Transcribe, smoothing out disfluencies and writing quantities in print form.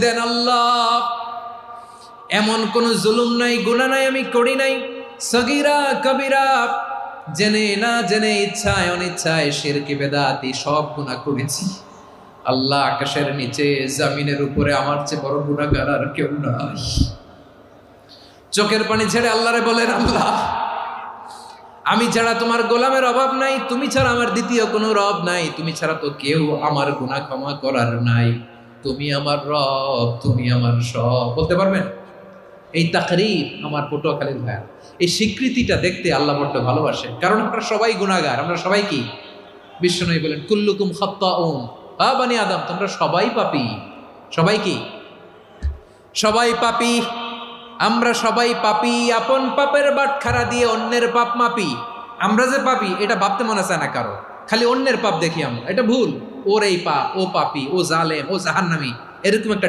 দেন আল্লাহ। এমন কোন জুলুম নাই, গুনাহ নাই আমি করি নাই, সগীরা কবিরা, জেনে না জেনে, ইচ্ছায় অনিচ্ছায়, শিরকি বেদাতি সব গুনাহ করেছি। আল্লাহ, আকাশের নিচে জমিনের উপরে আমার চেয়ে বড় গুনাহগার আর কেউ নাই। চোখের পানি ছেড়ে আল্লাহরে বলেন, আল্লাহ আমি ছাড়া তোমার গোলামের অভাব নাই, তুমি ছাড়া আমার দ্বিতীয় কোনো রব নাই, তুমি ছাড়া তো কেউ আমার গুনাহ ক্ষমা করার নাই, তুমি আমার রব, তুমি আমার সব। বলতে পারবেন? এই তাকরীর আমার পটুয়াখালীর ভাইয়া, এই স্বীকৃতিটা দেখতে আল্লাহ বড্ড ভালোবাসে, কারণ আমরা সবাই গুনাহগার। আমরা সবাই কি? বিশ্বনবী বলেন কুল্লুকুম খাত্তাউন, বানি আদম তোমরা সবাই পাপী। সবাই কি? সবাই পাপী। আমরা সবাই পাপী, আপন পাপের বাটখারা দিয়ে অন্যের পাপ মাপি। আমরা যে পাপী এটা ভাবতে মনে চায় না কারো, খালি অন্যের পাপ দেখি আমরা, এটা ভুল। ওর এই পাপ, ও পাপী, ও জালেম, ও জাহান্নামী, এরকম একটা